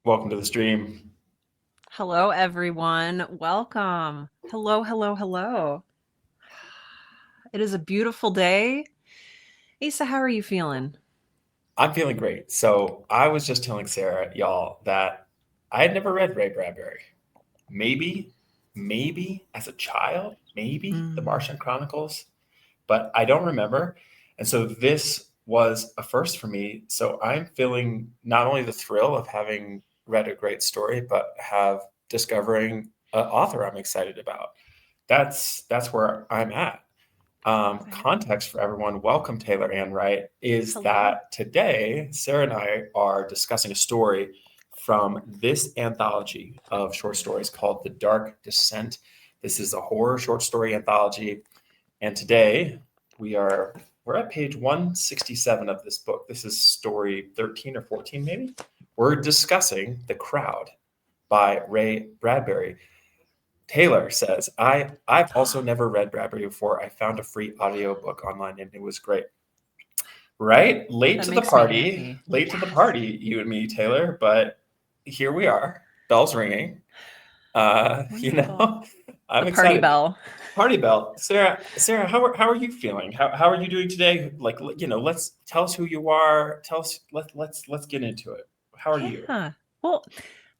Welcome to the stream. Hello, everyone. Welcome. Hello, hello, hello. It is a beautiful day. Asa, how are you feeling? I'm feeling great. So I was just telling Sarah, y'all, that I had never read Ray Bradbury. Maybe as a child, maybe The Mm, Martian Chronicles, but I don't remember. And so this was a first for me. So I'm feeling not only the thrill of having read a great story, but have discovering an author I'm excited about. That's where I'm at. exactly. Context for everyone, welcome Taylor Ann Wright, is Hello. that today Sarah and I are discussing a story from this anthology of short stories called The Dark Descent. This is a horror short story anthology, and today we are we're at page 167 of this book. This is story 13 or 14 maybe. We're discussing The Crowd by Ray Bradbury. Taylor says, I've also never read Bradbury before. I found a free audiobook online and it was great. Right? That makes me happy. Late to the Yes. party, you and me, Taylor, but here we are, bells ringing. Wonderful. I'm The party excited. bell. Party bell. Sarah, how are you feeling? How are you doing today? Let's tell us who you are. Tell us, let's get into it. How are you? Yeah. Well,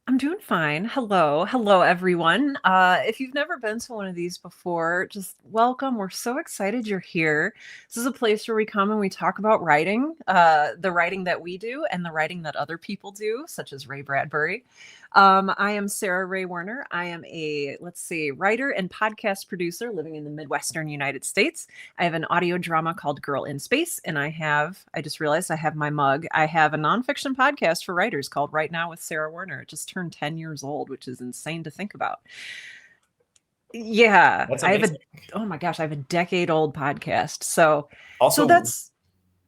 I'm doing fine. Hello. Hello, everyone. If you've never been to one of these before, just welcome. We're so excited you're here. This is a place where we come and we talk about writing, the writing that we do and the writing that other people do, such as Ray Bradbury. I am Sarah Ray Werner. I am a, let's see, writer and podcast producer living in the Midwestern United States. I have an audio drama called Girl in Space, and I just realized I have my mug. I have a nonfiction podcast for writers called Right Now with Sarah Werner. It just turned 10 years old, which is insane to think about. Yeah, That's I have a, amazing. oh my gosh, I have a decade old podcast. So Also, that's,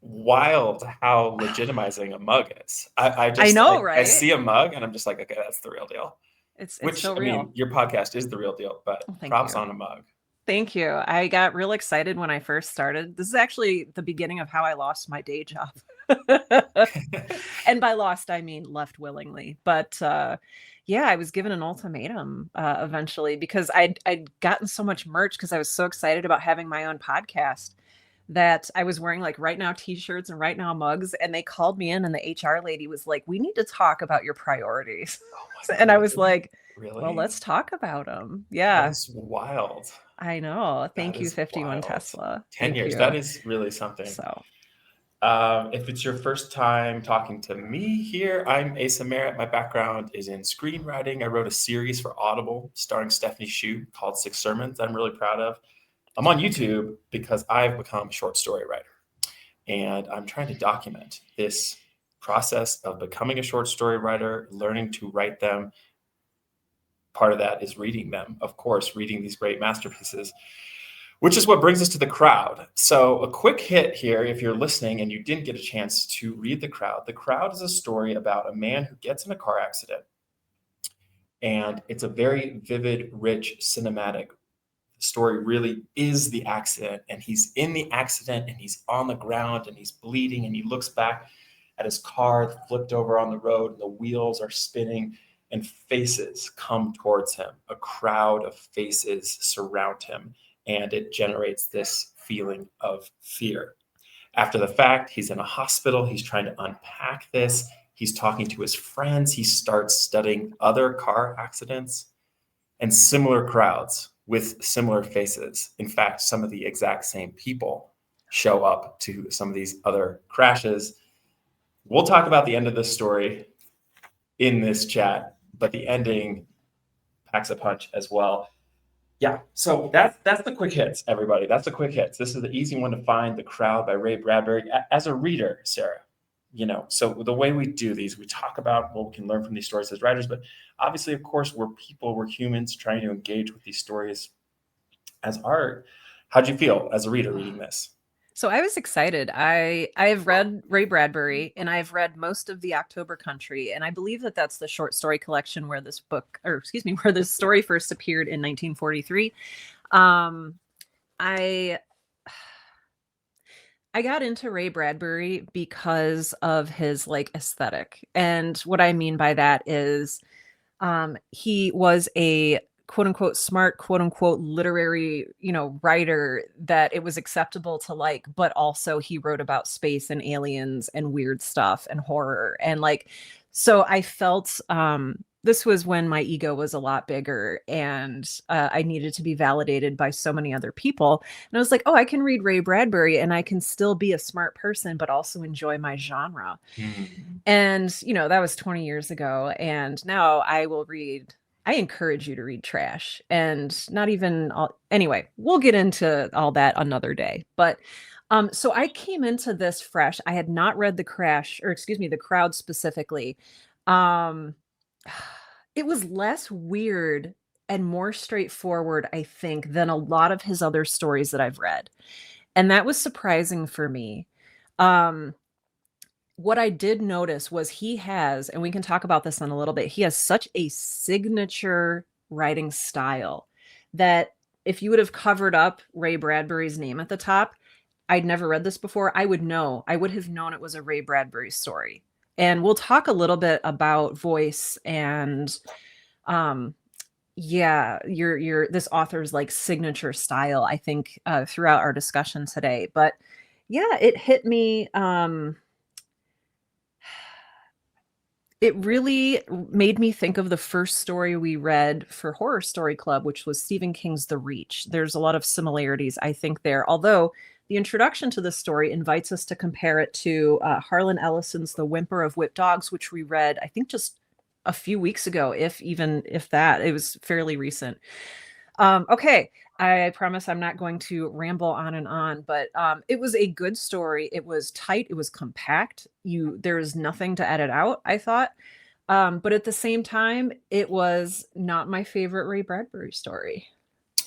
wild how legitimizing a mug is. I know, I right? see a mug and I'm just like, okay, that's the real deal. It's Which so I mean, real. your podcast is the real deal, but Oh, thank props you. on a mug. Thank you. I got real excited when I first started. This is actually the beginning of how I lost my day job. And by lost, I mean left willingly. But yeah, I was given an ultimatum eventually because I'd gotten so much merch because I was so excited about having my own podcast that I was wearing like Right Now t-shirts and Right Now mugs. And they called me in, and the HR lady was like, "We need to talk about your priorities." Oh And my, I was really? like, "Well, Really? let's talk about them." That Yeah, is wild. I know. That Thank you, is 51 wild. Tesla. 10 Thank years. That you. is really something. So, If it's your first time talking to me here, I'm Asa Merritt. My background is in screenwriting. I wrote a series for Audible starring Stephanie Shue called Six Sermons that I'm really proud of. I'm on YouTube because I've become a short story writer. And I'm trying to document this process of becoming a short story writer, learning to write them. Part of that is reading them, of course, reading these great masterpieces, which is what brings us to The Crowd. So, a quick hit here if you're listening and you didn't get a chance to read The Crowd. The Crowd is a story about a man who gets in a car accident, and it's a very vivid, rich, cinematic story. Really is the accident, and he's in the accident and he's on the ground and he's bleeding and he looks back at his car flipped over on the road and the wheels are spinning and faces come towards him. A crowd of faces surround him, and it generates this feeling of fear. After the fact, he's in a hospital, he's trying to unpack this, he's talking to his friends, he starts studying other car accidents and similar crowds with similar faces. In fact, some of the exact same people show up to some of these other crashes. We'll talk about the end of this story in this chat, but the ending packs a punch as well. Yeah, so that's the quick hits, everybody. That's the quick hits. This is the easy one to find. The Crowd by Ray Bradbury. As a reader, Sarah, so the way we do these, we talk about what we can learn from these stories as writers, but obviously, of course, we're people, we're humans trying to engage with these stories as art. How'd you feel as a reader reading this? so I was excited. I have read Ray Bradbury, and I've read most of the October Country, and I believe that that's the short story collection where this book, or excuse me, where this story first appeared in 1943. Um, I I got into Ray Bradbury because of his like aesthetic. And what I mean by that is he was a quote unquote smart, quote unquote literary, writer that it was acceptable to like, but also he wrote about space and aliens and weird stuff and horror. And like, so I felt this was when my ego was a lot bigger and I needed to be validated by so many other people. And I was like, oh, I can read Ray Bradbury and I can still be a smart person, but also enjoy my genre. Hmm. And, that was 20 years ago. And now I encourage you to read trash and not even anyway, we'll get into all that another day. But so I came into this fresh. I had not read the Crowd specifically. Um, it was less weird and more straightforward, I think, than a lot of his other stories that I've read. And that was surprising for me. Um, what I did notice was he has, and we can talk about this in a little bit, he has such a signature writing style that if you would have covered up Ray Bradbury's name at the top, I'd never read this before, I would know. I would have known it was a Ray Bradbury story. And we'll talk a little bit about voice and um yeah, your this author's like signature style, I think, throughout our discussion today. But yeah, it hit me. It really made me think of the first story we read for Horror Story Club, which was Stephen King's The Reach. There's a lot of similarities, I think, there, although the introduction to the story invites us to compare it to Harlan Ellison's The Whimper of Whipped Dogs, which we read, I think, just a few weeks ago, if that. It was fairly recent. Okay, I promise I'm not going to ramble on and on, but it was a good story. It was tight. It was compact. There was nothing to edit out, I thought. But at the same time, it was not my favorite Ray Bradbury story.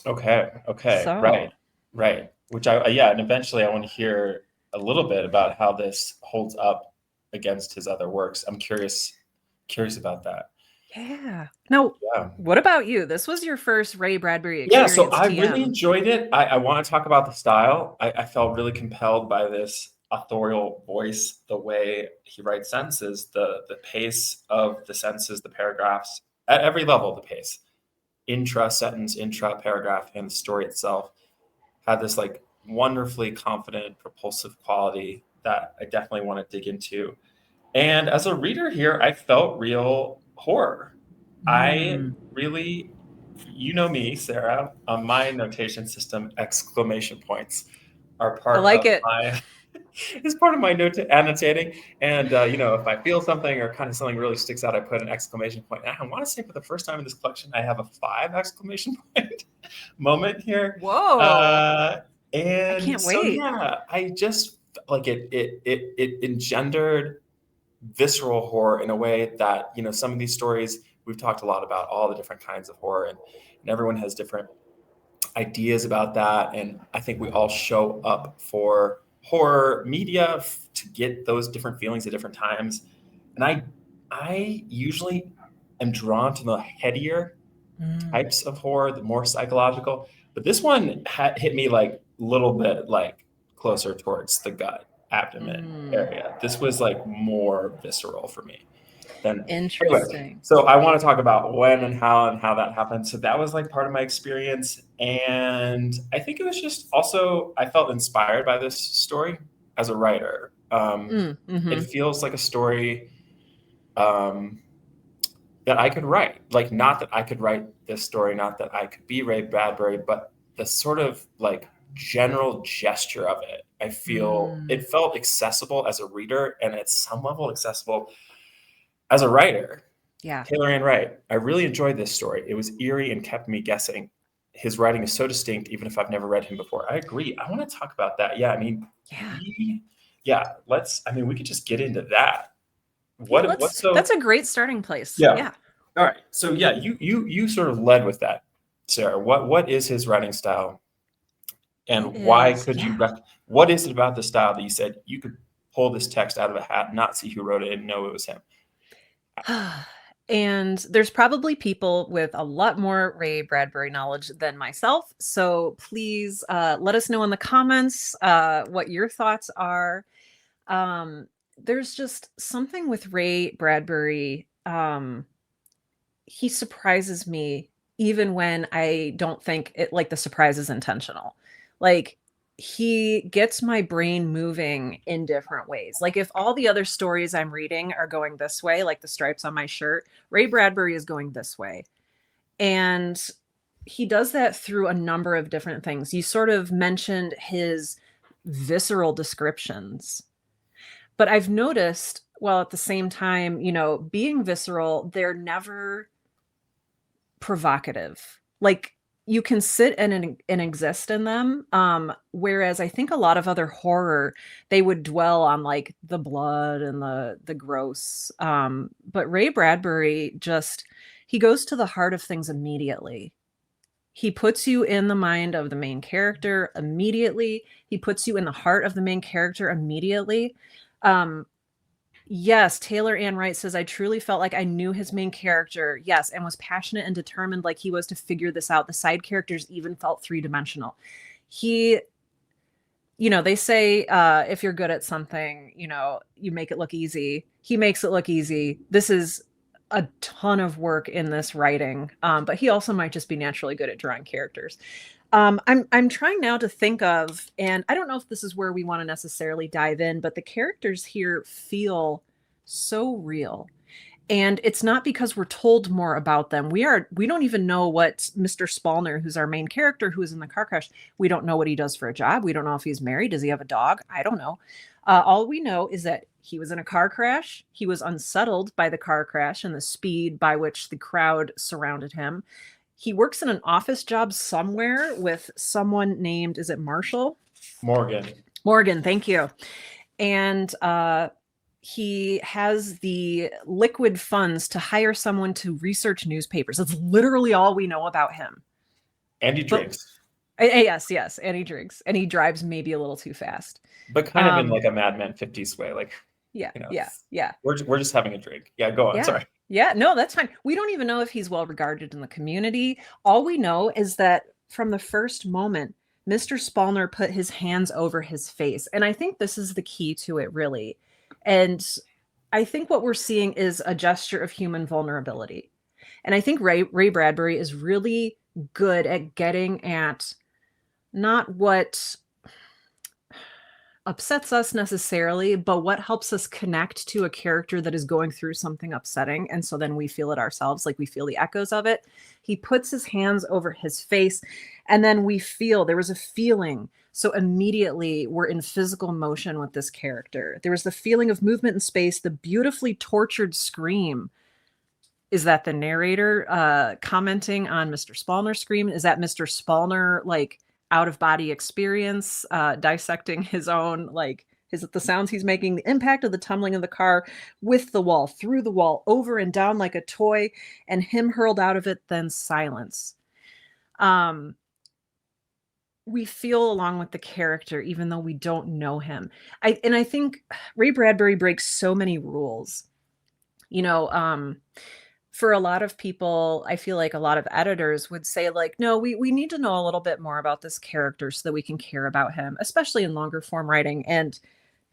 Okay. Okay. Right. So, Right. Which yeah, and eventually I want to hear a little bit about how this holds up against his other works. I'm curious about that. yeah. Now, Yeah. what about you? This was your first Ray Bradbury Yeah, so experience, I really TM. enjoyed it. I want to talk about the style. I felt really compelled by this authorial voice, the way he writes sentences, the pace of the sentences, the paragraphs, at every level, the pace. Intra sentence, intra paragraph, and the story itself had this like wonderfully confident, propulsive quality that I definitely want to dig into. And as a reader here, I felt real horror. I Mm, really, you know me, Sarah, on my notation system, exclamation points are I part like of it. my is part of my annotating. And if I feel something or kind of something really sticks out, I put an exclamation point. And I want to say for the first time in this collection, I have a 5 exclamation point moment here. Whoa. Uh, I and can't so wait. yeah, I just like it engendered visceral horror in a way that some of these stories we've talked a lot about all the different kinds of horror, and everyone has different ideas about that, and I think we all show up for horror media to get those different feelings at different times, and I usually am drawn to the headier Mm, types of horror, the more psychological. But this one hit me like a little bit like closer towards the gut, abdomen mm. area. This was like more visceral for me. Then anyway, Interesting. so I want to talk about when and how that happened. So that was like part of my experience, and I think it was just also I felt inspired by this story as a writer. It Mhm. feels like a story. Um, that I could write. Like, not that I could write this story, not that I could be Ray Bradbury, but the sort of like general gesture of it. I feel Mm. it felt accessible as a reader and at some level accessible as a writer. Yeah. Taylor Ann Wright, I really enjoyed this story. It was eerie and kept me guessing. His writing is so distinct, even if I've never read him before. I agree. I want to talk about that. Yeah, I mean, Yeah. we could just get into that. Yeah, What's that's so a great starting place. Yeah. Yeah. All right. So yeah, you sort of led with that, Sarah. What is his writing style, It and why is. could you Yeah. what is it about the style that you said you could pull this text out of a hat, not see who wrote it, and know it was him? And there's probably people with a lot more Ray Bradbury knowledge than myself. So please let us know in the comments what your thoughts are. Um, there's just something with Ray Bradbury. He surprises me even when I don't think it, like, the surprise is intentional. Like, he gets my brain moving in different ways. Like, if all the other stories I'm reading are going this way, like the stripes on my shirt, Ray Bradbury is going this way. And he does that through a number of different things. You sort of mentioned his visceral descriptions, but I've noticed, while at the same time, being visceral, they're never provocative. Like, you can sit and exist in them. Whereas I think a lot of other horror, they would dwell on like the blood and the gross. But Ray Bradbury just, he goes to the heart of things immediately. He puts you in the mind of the main character immediately. He puts you in the heart of the main character immediately. Yes, Taylor Ann Wright says, I truly felt like I knew his main character, yes, and was passionate and determined like he was to figure this out. The side characters even felt three-dimensional. He, they say if you're good at something, you make it look easy. He makes it look easy. This is a ton of work in this writing, but he also might just be naturally good at drawing characters. I'm trying now to think of, and I don't know if this is where we want to necessarily dive in, but the characters here feel so real. And it's not because we're told more about them. We don't even know what Mr. Spallner, who's our main character, who is in the car crash, we don't know what he does for a job. We don't know if he's married. Does he have a dog? I don't know. All we know is that he was in a car crash. He was unsettled by the car crash and the speed by which the crowd surrounded him. He works in an office job somewhere with someone named, is it Marshall? Morgan, thank you. And he has the liquid funds to hire someone to research newspapers. That's literally all we know about him. And he drinks. Yes. And he drinks. And he drives maybe a little too fast. But kind of in like a Mad Men 50s way. Like, yeah. We're just having a drink. Yeah, go on. Yeah. Sorry. Yeah, no, that's fine. We don't even know if he's well regarded in the community. All we know is that from the first moment, Mr. Spallner put his hands over his face. And I think this is the key to it, really. And I think what we're seeing is a gesture of human vulnerability. And I think Ray Bradbury is really good at getting at not what upsets us necessarily, but what helps us connect to a character that is going through something upsetting. And so then we feel it ourselves, like we feel the echoes of it. He puts his hands over his face, and then we feel, there was a feeling. So immediately we're in physical motion with this character. There was the feeling of movement in space, the beautifully tortured scream. Is that the narrator commenting on Mr. Spallner's scream? Is that Mr. Spallner, like, out of body experience, dissecting his own, like, the sounds he's making, the impact of the tumbling of the car with the wall, through the wall, over and down like a toy, and him hurled out of it, then silence. We feel along with the character, even though we don't know him. I think Ray Bradbury breaks so many rules. For a lot of people, I feel like a lot of editors would say, like, no, we need to know a little bit more about this character so that we can care about him, especially in longer form writing. And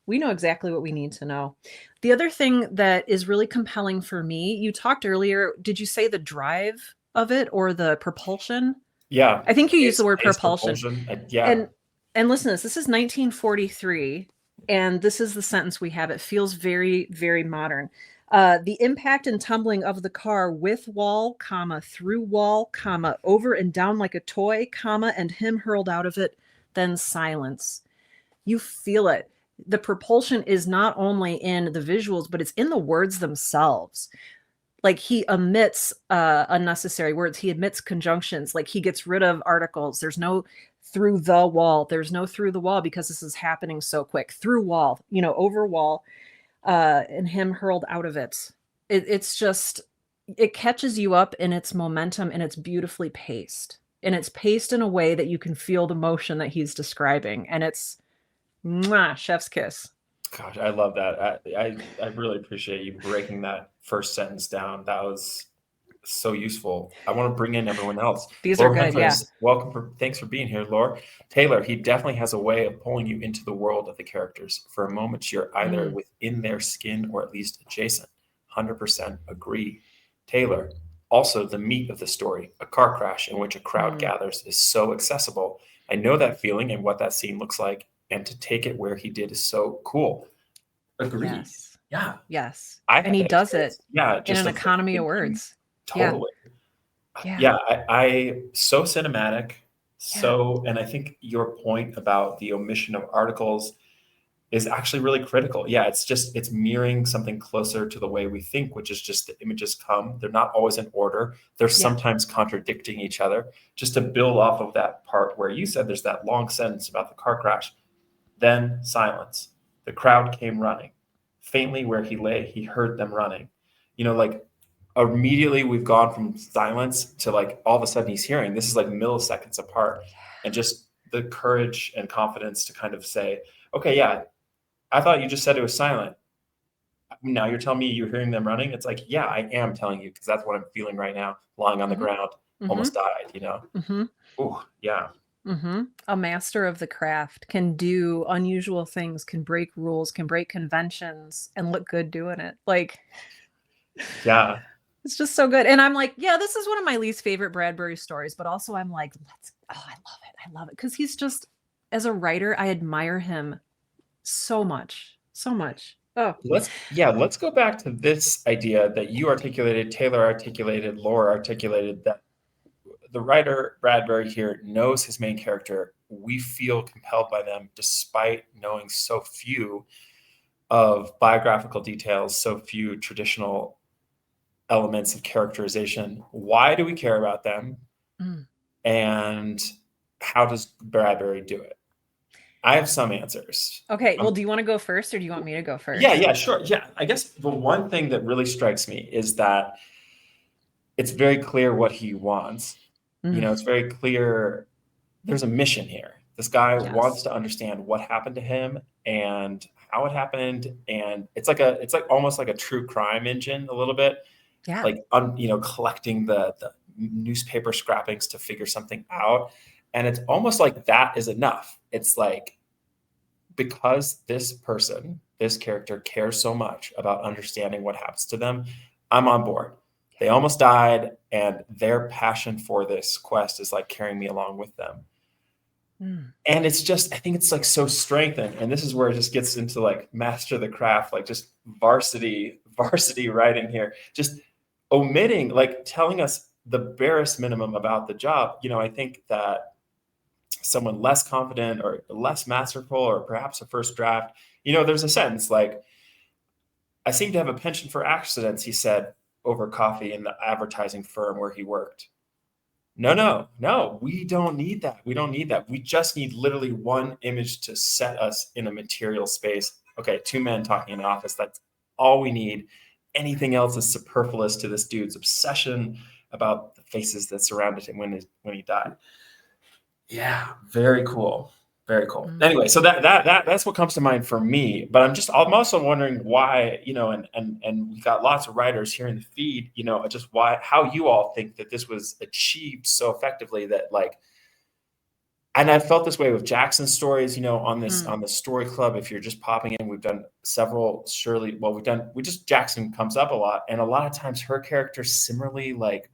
we know exactly what we need to know. The other thing that is really compelling for me, you talked earlier, did you say the drive of it or the propulsion? Yeah. I think you used the word propulsion. Yeah. And listen to this. This is 1943, and this is the sentence we have. It feels very, very modern. The impact and tumbling of the car with wall, comma, through wall, comma, over and down like a toy, comma, and him hurled out of it, then silence. You feel it. The propulsion is not only in the visuals, but it's in the words themselves. Like, he omits unnecessary words. He omits conjunctions. Like, he gets rid of articles. There's no through the wall. There's no through the wall because this is happening so quick. Through wall, over wall. And him hurled out of it. It's just, it catches you up in its momentum, and it's beautifully paced. And it's paced in a way that you can feel the motion that he's describing. And it's chef's kiss. Gosh, I love that. I really appreciate you breaking that first sentence down. That was so useful. I want to bring in everyone else. These are Laura good. Yeah. Humphreys, welcome. Thanks for being here, Laura. Taylor, he definitely has a way of pulling you into the world of the characters. For a moment, you're either within their skin or at least adjacent. 100% agree. Taylor, also the meat of the story, a car crash in which a crowd gathers, is so accessible. I know that feeling and what that scene looks like, and to take it where he did is so cool. Agreed. Yes. Yeah. Yes. I And had he that does experience. it Yeah, in just an of like economy of thinking. words. Yeah. Totally. Yeah. Yeah, I so cinematic. Yeah. And I think your point about the omission of articles is actually really critical. Yeah, it's mirroring something closer to the way we think, which is just the images come. They're not always in order. They're Yeah. sometimes contradicting each other. Just to build off of that part where you said there's that long sentence about the car crash, then silence. The crowd came running. Faintly where he lay, he heard them running. Like immediately we've gone from silence to like all of a sudden he's hearing. This is like milliseconds apart. And just the courage and confidence to kind of say, okay, yeah, I thought you just said it was silent. Now you're telling me you're hearing them running. It's like, yeah, I am telling you because that's what I'm feeling right now, lying on the ground, almost died. Oh, yeah. A master of the craft can do unusual things, can break rules, can break conventions, and look good doing it. Like, Yeah. it's just so good. And I'm like, yeah, this is one of my least favorite Bradbury stories, but also I'm like, I love it. I love it. Because he's just, as a writer, I admire him so much. So much. Oh, Let's go back to this idea that you articulated, Taylor articulated, Laura articulated, that the writer Bradbury here knows his main character. We feel compelled by them despite knowing so few of biographical details, so few traditional elements of characterization. Why do we care about them? And how does Bradbury do it? I have some answers. okay. Well, do you want to go first or do you want me to go first? Yeah, sure. Yeah. I guess the one thing that really strikes me is that it's very clear what he wants. It's very clear there's a mission here. This guy wants to understand what happened to him and how it happened. And it's like almost like a true crime engine a little bit. Yeah. Like collecting the newspaper scrappings to figure something out. And it's almost like that is enough. It's like, because this person, this character cares so much about understanding what happens to them, I'm on board. They almost died, and their passion for this quest is like carrying me along with them. And it's just, I think it's like so strengthened. And this is where it just gets into like master the craft, like just varsity writing here, just omitting, like telling us the barest minimum about the job. I think that someone less confident or less masterful, or perhaps a first draft, there's a sentence like, I seem to have a penchant for accidents, he said over coffee in the advertising firm where he worked. No, we don't need that. We don't need that. We just need literally one image to set us in a material space. Okay, two men talking in an office. That's all we need. Anything else is superfluous to this dude's obsession about the faces that surrounded him when he died. Yeah, very cool. Very cool. Anyway, so that's what comes to mind for me. But I'm also wondering why, and we got lots of writers here in the feed, just how you all think that this was achieved so effectively that like, and I felt this way with Jackson's stories, on the story club. If you're just popping in, we've done several. Jackson comes up a lot, and a lot of times her characters similarly, like,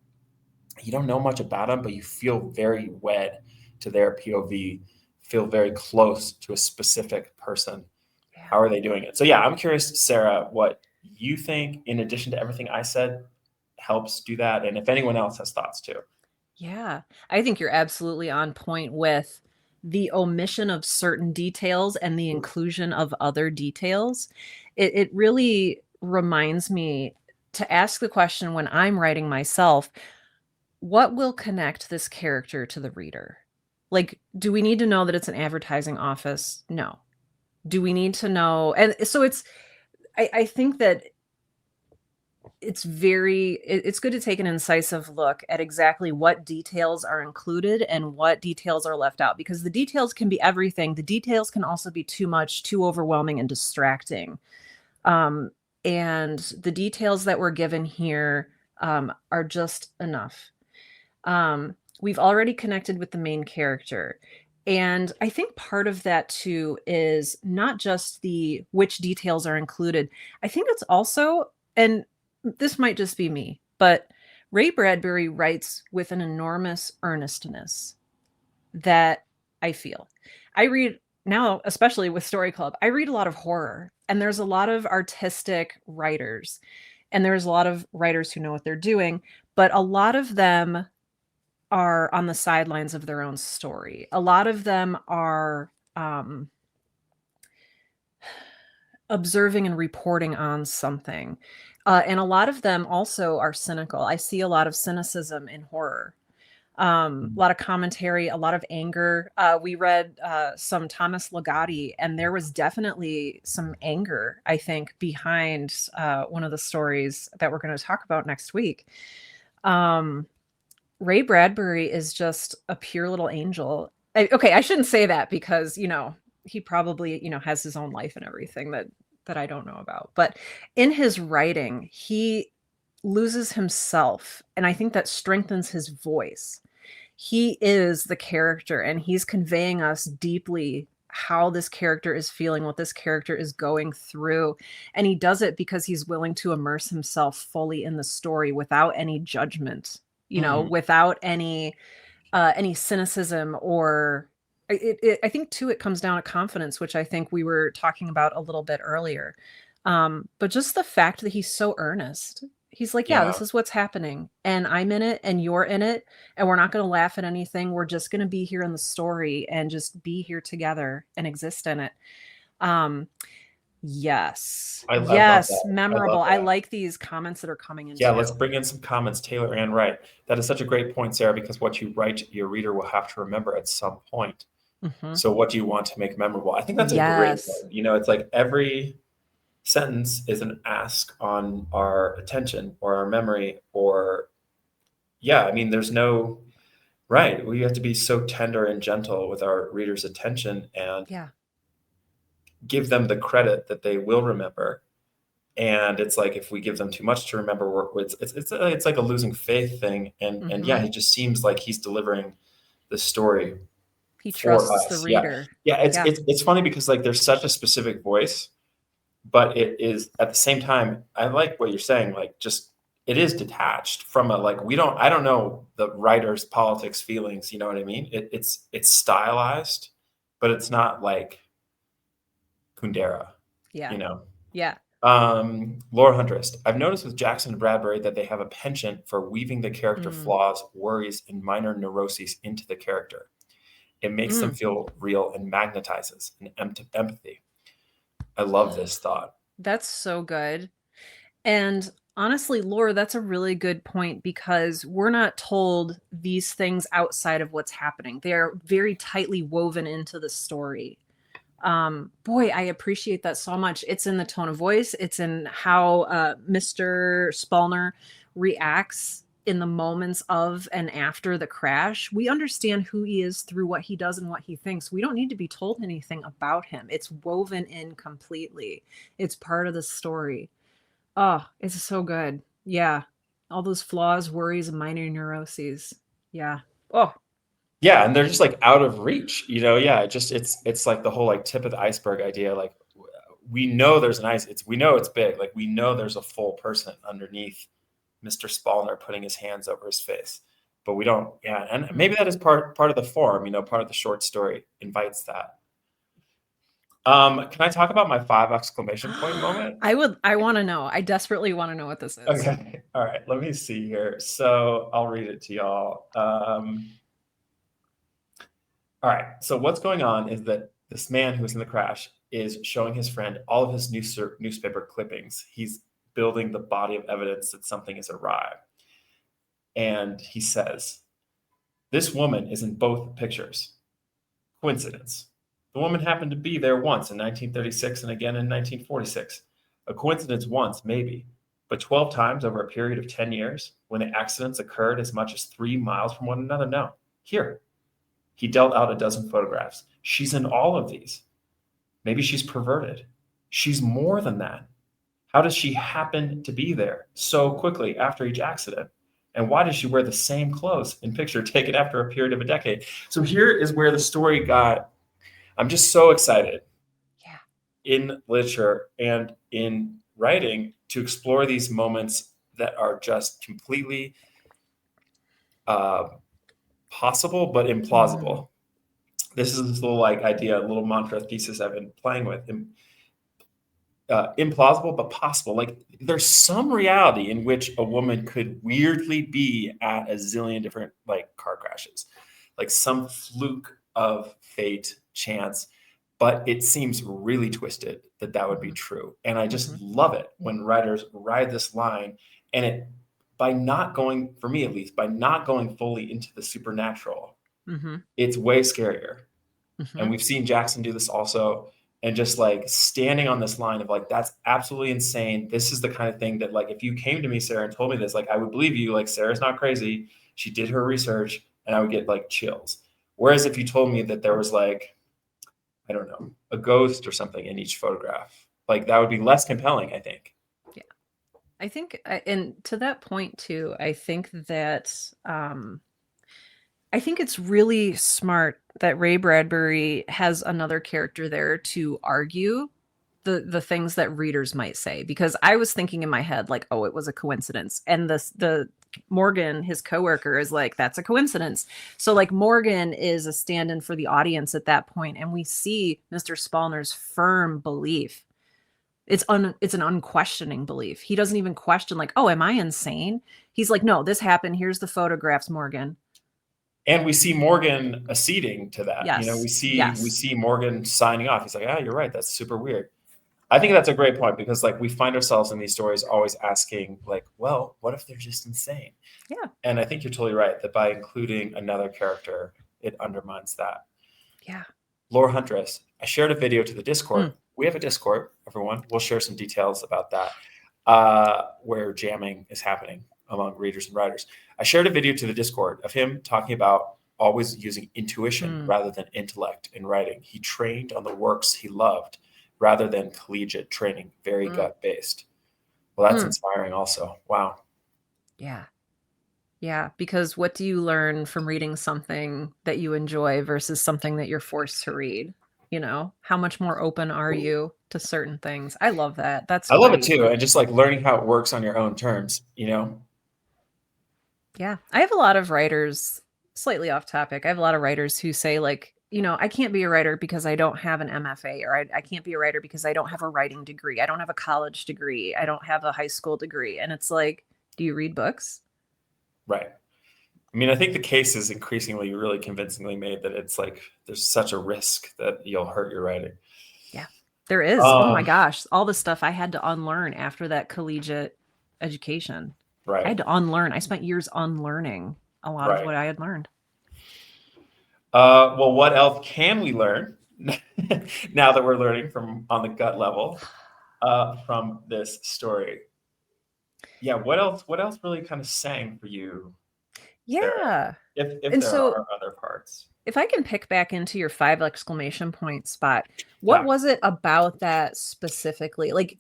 you don't know much about them, but you feel very wed to their POV, feel very close to a specific person. Yeah. How are they doing it? So yeah, I'm curious, Sarah, what you think, in addition to everything I said, helps do that, and if anyone else has thoughts too. Yeah, I think you're absolutely on point with the omission of certain details and the inclusion of other details. It really reminds me to ask the question when I'm writing myself, what will connect this character to the reader? Like, do we need to know that it's an advertising office? No. Do we need to know? And so I think that it's good to take an incisive look at exactly what details are included and what details are left out, because the details can be everything. The details can also be too much, too overwhelming and distracting. and the details that we're given here are just enough. We've already connected with the main character. And I think part of that too is not just the which details are included. I think it's also, and this might just be me, but Ray Bradbury writes with an enormous earnestness that I feel. I read now, especially with Story Club, I read a lot of horror, and there's a lot of artistic writers, and there's a lot of writers who know what they're doing, but a lot of them are on the sidelines of their own story. A lot of them are observing and reporting on something. And a lot of them also are cynical. I see a lot of cynicism in horror, a lot of commentary, a lot of anger. We read some Thomas Ligotti, and there was definitely some anger, I think, behind one of the stories that we're going to talk about next week. Ray Bradbury is just a pure little angel. Okay, I shouldn't say that because, he probably, has his own life and everything that I don't know about. But in his writing, he loses himself, and I think that strengthens his voice. He is the character, and he's conveying us deeply how this character is feeling, what this character is going through. And he does it because he's willing to immerse himself fully in the story without any judgment, without any cynicism or I think too, it comes down to confidence, which I think we were talking about a little bit earlier. But just the fact that he's so earnest. He's like, yeah, Yeah. this is what's happening, and I'm in it, and you're in it, and we're not going to laugh at anything. We're just going to be here in the story and just be here together and exist in it. Yes. I love Yes. that. I Memorable. love I that. like these comments that are coming in Yeah, let's too. bring in some comments, Taylor and Wright. That is such a great point, Sarah, because what you write, your reader will have to remember at some point. Mhm. So what do you want to make memorable? I think that's a great Yes. one. It's like every sentence is an ask on our attention or our memory there's no right. We have to be so tender and gentle with our readers' attention and Yeah. give them the credit that they will remember. And it's like if we give them too much to remember, it's like a losing faith thing. And yeah, Mhm. it just seems like he's delivering the story He for trusts the us. Yeah, reader. yeah. It's Yeah. it's it's funny because like there's such a specific voice, but it is at the same time. I like what you're saying. Like just it is detached from a like we don't. I don't know the writer's politics feelings. You know what I mean? It's stylized, but it's not like Kundera. Yeah. You know. Yeah. Laura Huntress. I've noticed with Jackson and Bradbury that they have a penchant for weaving the character Mm. flaws, worries, and minor neuroses into the character. It makes them Mm. feel real and magnetizes an empathy. I love this thought. That's so good. And honestly, Laura, that's a really good point because we're not told these things outside of what's happening. They're very tightly woven into the story. Boy, I appreciate that so much. It's in the tone of voice. It's in how Mr. Spallner reacts in the moments of and after the crash. We understand who he is through what he does and what he thinks. We don't need to be told anything about him. It's woven in completely. It's part of the story. Oh, it's so good. Yeah. All those flaws, worries, and minor neuroses. Yeah. Oh, Yeah, and they're just like out of reach. Yeah, it's like the whole like tip of the iceberg idea. Like we know there's an ice. We know it's big. Like we know there's a full person underneath Mr. Spallner putting his hands over his face, but we don't. Yeah, and maybe that is part of the form. Part of the short story invites that. Can I talk about my 5 exclamation point moment? I want to know. I desperately want to know what this is. Okay. All right. Let me see here. So I'll read it to y'all. All right. So what's going on is that this man who was in the crash is showing his friend all of his newspaper clippings. He's building the body of evidence that something is awry. And he says, this woman is in both pictures. Coincidence. The woman happened to be there once in 1936 and again in 1946. A coincidence once, maybe, but 12 times over a period of 10 years when the accidents occurred as much as 3 miles from one another? No. Here. He dealt out a dozen photographs. She's in all of these. Maybe she's perverted. She's more than that. How does she happen to be there so quickly after each accident? And why does she wear the same clothes in picture taken after a period of a decade? So here is where the story got. I'm just so excited Yeah. in literature and in writing to explore these moments that are just completely uh, possible but Mm. implausible. This is this little like idea, little mantra thesis I've been playing with. Implausible but possible. Like there's some reality in which a woman could weirdly be at a zillion different like car crashes, like some fluke of fate, chance. But it seems really twisted that that would be Mhm. true, and I just Mhm. love it when writers ride this line, and it by not going for me at least by not going fully into the supernatural, Mhm. it's way scarier. And Mhm. we've seen Jackson do this also. And just like standing on this line of like, that's absolutely insane. This is the kind of thing that, like, if you came to me, Sarah, and told me this, like, I would believe you. Like, Sarah's not crazy. She did her research, and I would get like chills. Whereas if you told me that there was like, I don't know, a ghost or something in each photograph, like that would be less compelling, I think. Yeah. I think, and to that point too, I think it's really smart that Ray Bradbury has another character there to argue the things that readers might say, because I was thinking in my head like, "Oh, it was a coincidence." And the Morgan, his coworker, is like, "That's a coincidence." So like Morgan is a stand-in for the audience at that point, and we see Mr. Spallner's firm belief. It's an unquestioning belief. He doesn't even question like, "Oh, am I insane?" He's like, "No, this happened. Here's the photographs, Morgan." And we see Morgan acceding to that. You know, we Yes. see we Yes. see Morgan signing off. He's like, "Ah, you're right. That's super weird." I think that's a great point because like we find ourselves in these stories always asking like, well, what if they're just insane? Yeah. And I think you're totally right that by including another character, it undermines that. Yeah. Laura Huntress, I shared a video to the Mm. Discord. We have a Discord, everyone. We'll share some details about that, where jamming is happening among readers and writers. I shared a video to the Discord of him talking about always using intuition Mm. rather than intellect in writing. He trained on the works he loved rather than collegiate training, very Mm. gut based. Well, that's Mm. inspiring also. Wow. Yeah. Yeah, because what do you learn from reading something that you enjoy versus something that you're forced to read? You know, how much more open are you to certain things? I love that. That's I love it great. too. And just like learning how it works on your own terms, you know? Yeah. I have a lot of writers, slightly off topic. I have a lot of writers who say, like, I can't be a writer because I don't have an MFA, or I can't be a writer because I don't have a writing degree. I don't have a college degree. I don't have a high school degree. And it's like, do you read books? Right. I mean, I think the case is increasingly really convincingly made that it's like there's such a risk that you'll hurt your writing. Yeah, there is. Oh my Um, gosh, all the stuff I had to unlearn after that collegiate education. I had right, to unlearn. I spent years unlearning a lot of right. what I had learned. Well, what else can we learn now that we're learning from on the gut level from this story? Yeah, what else? What else really kind of sang for you, Sarah? Yeah. If And there so are other parts. if I can pick back into your 5 exclamation point spot, what Yeah. was it about that specifically? Like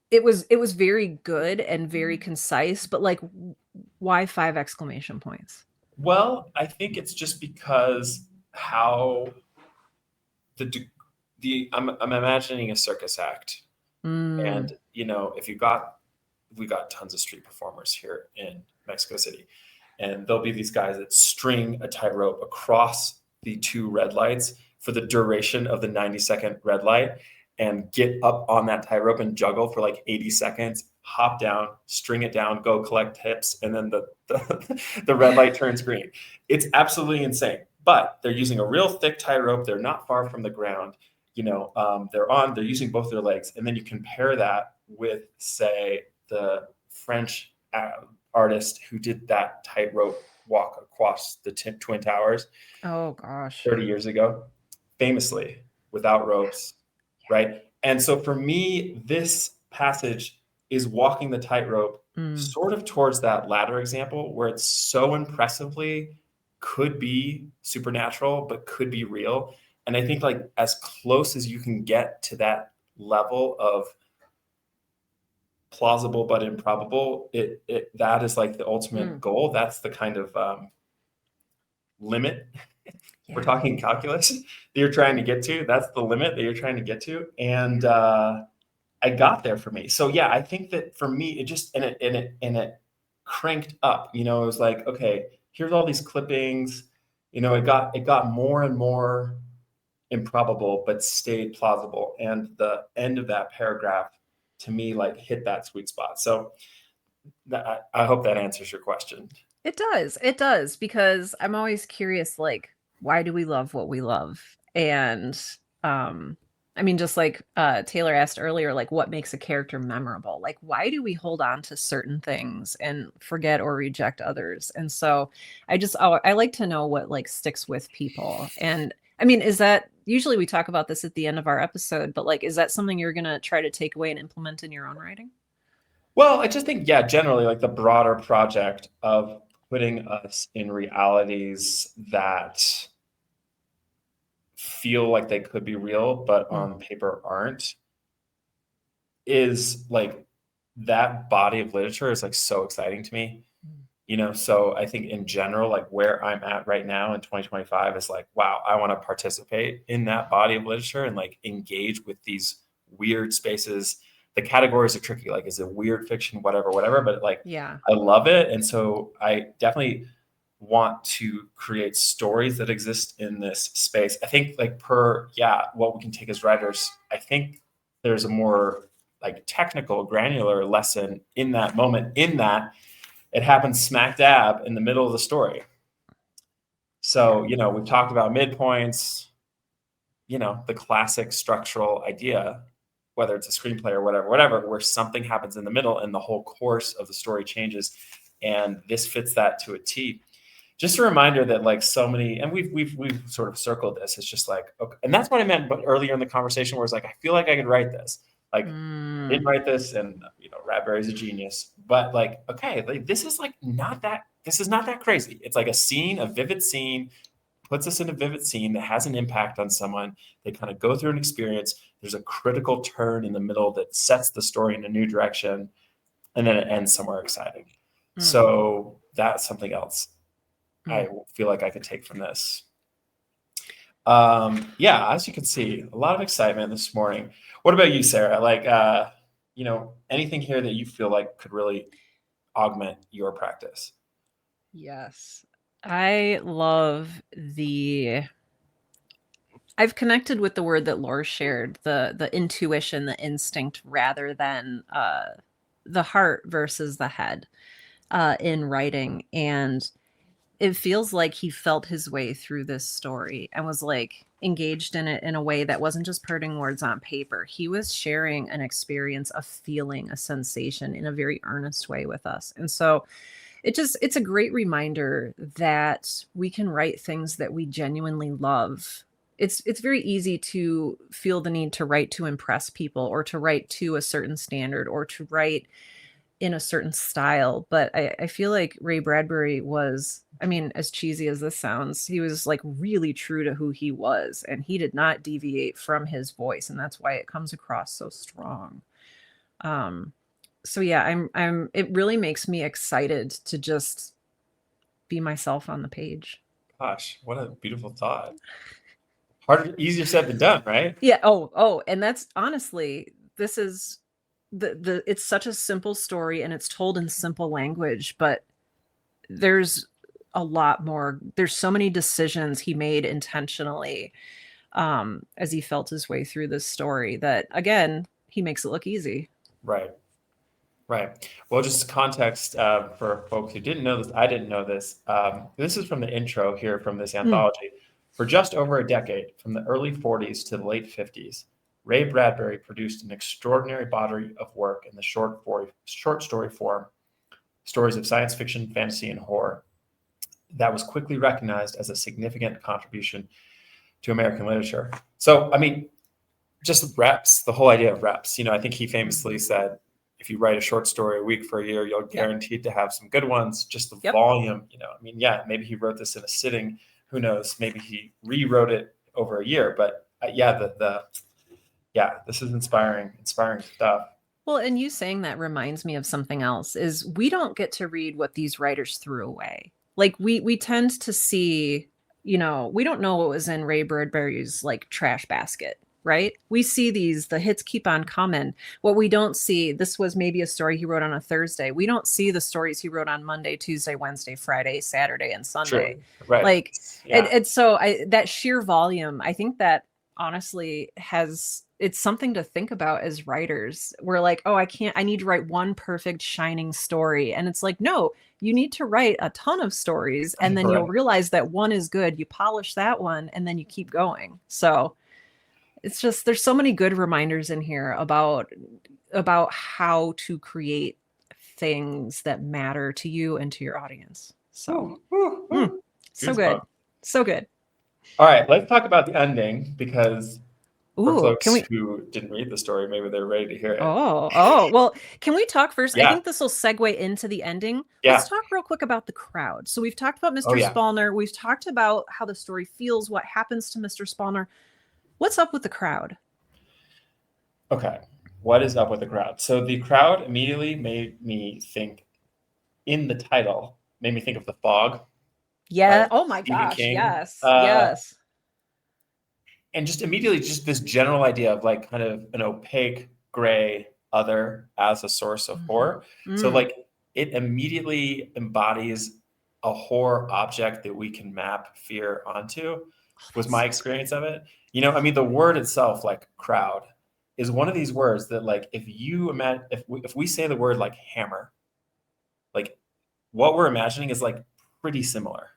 it was very good and very concise, but like why 5 exclamation points? Well, I think it's just because how the de- the I'm imagining a circus act. Mm, And you know, if you got we got tons of street performers here in Mexico City, and there'll be these guys that string a tightrope across the two red lights for the duration of the 90-second red light and get up on that tightrope and juggle for like 80 seconds, hop down, string it down, go collect tips, and then the red light turns green. It's absolutely insane. But they're using a real thick tightrope. They're not far from the ground. You know, they're using both their legs. And then you compare that with, say, the French artist who did that tightrope walk across the Twin Towers oh gosh. 30 years ago, famously without Yeah. ropes, right? And so for me, this passage is walking the tightrope Mm, sort of towards that latter example where it's so impressively could be supernatural, but could be real. And I think like as close as you can get to that level of plausible but improbable, that is like the ultimate goal. That's the kind of limit. We're talking calculus that you're trying to get to. That's the limit that you're trying to get to. And I got there for me. So yeah, I think that for me, it just, and it cranked up, it was like, okay, here's all these clippings, it got more and more improbable, but stayed plausible. And the end of that paragraph to me, like hit that sweet spot. So I hope that answers your question. It does, because I'm always curious, like, why do we love what we love? And I mean, just like Taylor asked earlier, like, what makes a character memorable? Like, why do we hold on to certain things and forget or reject others? And so I like to know what like sticks with people. And I mean, is that usually we talk about this at the end of our episode, but like, is that something you're going to try to take away and implement in your own writing? Well, I just think, yeah, generally like the broader project of putting us in realities that feel like they could be real, but on paper aren't, is like that body of literature is like so exciting to me. So I think in general, like where I'm at right now in 2025 is like, wow, I want to participate in that body of literature and like engage with these weird spaces. The categories are tricky. Like, is it weird fiction, whatever, but like, Yeah. I love it. And so I definitely want to create stories that exist in this space. I think like what we can take as writers, I think there's a more like technical, granular lesson in that moment, in that it happens smack dab in the middle of the story. So, we've talked about midpoints, the classic structural idea, whether it's a screenplay or whatever, where something happens in the middle and the whole course of the story changes. And this fits that to a T. Just a reminder that like so many, and we've sort of circled this. It's just like, okay, and that's what I meant, but earlier in the conversation, where it's like, I feel like I could write this. Like, I didn't write this, and Bradbury's a genius. But like, okay, like this is not that crazy. It's like a vivid scene, puts us in a vivid scene that has an impact on someone. They kind of go through an experience. There's a critical turn in the middle that sets the story in a new direction, and then it ends somewhere exciting. So that's something else I feel like I could take from this. As you can see, a lot of excitement this morning. What about you, Sarah? Like, anything here that you feel like could really augment your practice? Yes. I love I've connected with the word that Laura shared, the intuition, the instinct, rather than the heart versus the head in writing. And it feels like he felt his way through this story and was like engaged in it in a way that wasn't just putting words on paper. He was sharing an experience, a feeling, a sensation in a very earnest way with us. And so it's a great reminder that we can write things that we genuinely love. It's very easy to feel the need to write to impress people, or to write to a certain standard, or to write in a certain style. But I feel like Ray Bradbury was, I mean, as cheesy as this sounds, he was like really true to who he was, and he did not deviate from his voice. And that's why it comes across so strong. So yeah, it really makes me excited to just be myself on the page. Gosh, what a beautiful thought. Easier said than done, right? Yeah. Oh, and that's honestly, this is it's such a simple story, and it's told in simple language, but there's a lot more. There's so many decisions he made intentionally as he felt his way through this story, that again, he makes it look easy. Right. Well, just context for folks who didn't know this, I didn't know this. This is from the intro here from this anthology. For just over a decade, from the early 40s to the late 50s, Ray Bradbury produced an extraordinary body of work in the short story form, stories of science fiction, fantasy, and horror, that was quickly recognized as a significant contribution to American literature. So, I mean, just reps, the whole idea of reps. I think he famously said, if you write a short story a week for a year, you're guaranteed to have some good ones. Just the volume, I mean, maybe he wrote this in a sitting. Who knows? Maybe he rewrote it over a year. But this is inspiring stuff. Well, and you saying that reminds me of something else is we don't get to read what these writers threw away. Like we tend to see, we don't know what was in Ray Bradbury's like trash basket, right? We see the hits keep on coming. What we don't see, this was maybe a story he wrote on a Thursday. We don't see the stories he wrote on Monday, Tuesday, Wednesday, Friday, Saturday, and Sunday. True. Right. Like, Yeah. and so that sheer volume, I think that honestly it's something to think about as writers. We're like, oh, I need to write one perfect shining story. And it's like, no, you need to write a ton of stories, and then you'll Right. realize that one is good. You polish that one and then you keep going. So it's just, there's so many good reminders in here about how to create things that matter to you and to your audience. So so good. Goosebumps. So good. All right, let's talk about the ending because for Ooh, can folks we who didn't read the story, maybe they're ready to hear it. well, can we talk first? I Yeah. think this will segue into the ending. Let's Yeah. talk real quick about the crowd. So we've talked about Oh Mr. yeah. Spallner. We've talked about how the story feels, what happens to Mr. Spallner. What's up with the crowd? Okay. What is up with the crowd? So the crowd immediately made me think in the title, made me think of The Fog by Yeah. Oh my Stephen gosh. King. Yes. Yes. And just immediately just this general idea of like kind of an opaque gray other as a source of Mhm. horror. So Mm. like it immediately embodies a horror object that we can map fear onto Oh, was that's my so experience of it. I mean the word itself like crowd is one of these words that like if you imagine if we say the word like hammer, like what we're imagining is like pretty similar.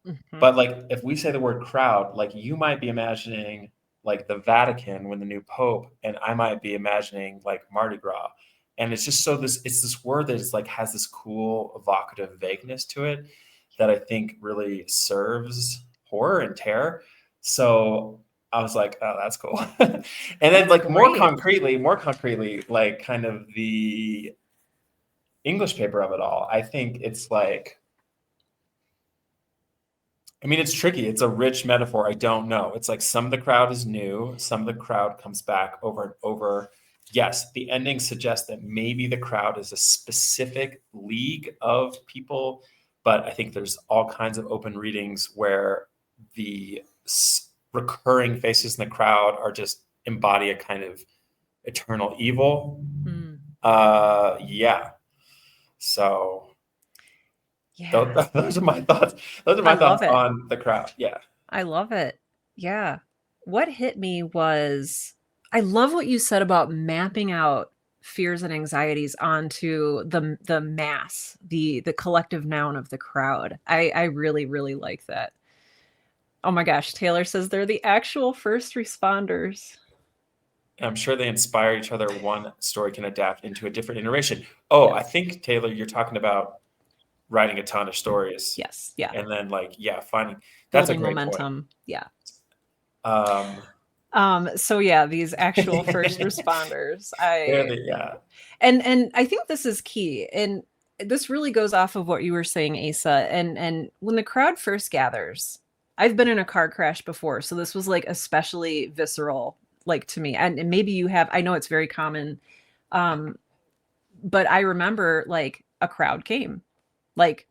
good. But like if we say the word crowd, like you might be imagining like the Vatican when the new Pope, and I might be imagining like Mardi Gras. And it's just it's this word that is like has this cool evocative vagueness to it that I think really serves horror and terror. So I was like, oh, that's cool. And then That's like great. more concretely, like kind of the English paper of it all, I think it's like I mean, it's tricky. It's a rich metaphor. I don't know. It's like some of the crowd is new, some of the crowd comes back over and over. Yes, the ending suggests that maybe the crowd is a specific league of people, but I think there's all kinds of open readings where the recurring faces in the crowd are just embody a kind of eternal evil. Mm. Yeah. So Yeah. those are my thoughts. Those are I my thoughts love it. on the crowd. Yeah. I love it. Yeah. What hit me was I love what you said about mapping out fears and anxieties onto the mass, the collective noun of the crowd. I really, really like that. Oh my gosh, Taylor says they're the actual first responders. I'm sure they inspire each other. One story can adapt into a different iteration. Oh, I Yes. think Taylor, you're talking about writing a ton of stories Yes. Yeah. and then like, yeah, finding that's a Building great point. momentum. Yeah. Um, So yeah, these actual first they're responders. yeah, And I think this is key. And this really goes off of what you were saying, Asa. And when the crowd first gathers, I've been in a car crash before, so this was like especially visceral, like to me. And maybe you have, I know it's very common. Um, but I remember like a crowd came. Like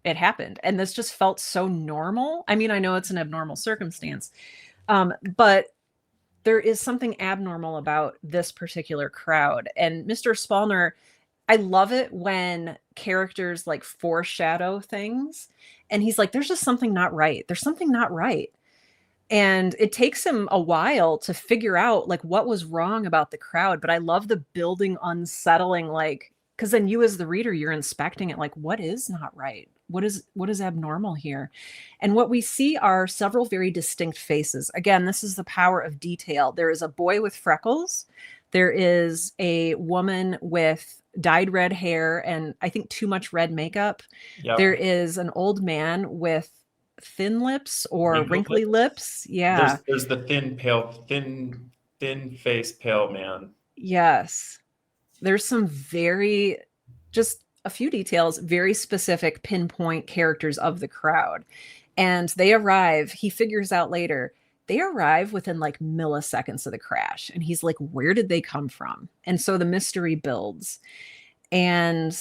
it happened. And this just felt so normal. I mean, I know it's an abnormal circumstance. But there is something abnormal about this particular crowd. And Mr. Spallner, I love it when characters like foreshadow things. And he's like, there's just something not right. There's something not right. And it takes him a while to figure out like what was wrong about the crowd. But I love the building unsettling, like, because then you as the reader, you're inspecting it like, what is not right? What is abnormal here? And what we see are several very distinct faces. Again, this is the power of detail. There is a boy with freckles. There is a woman with dyed red hair and I think too much red makeup. There yep. is an old man with thin lips or Wrinkled wrinkly lips. lips. Yeah. There's the thin faced pale man. Yes. There's some very, just a few details, very specific pinpoint characters of the crowd. And they arrive. He figures out later They arrive within like milliseconds of the crash. And he's like, where did they come from? And so the mystery builds. And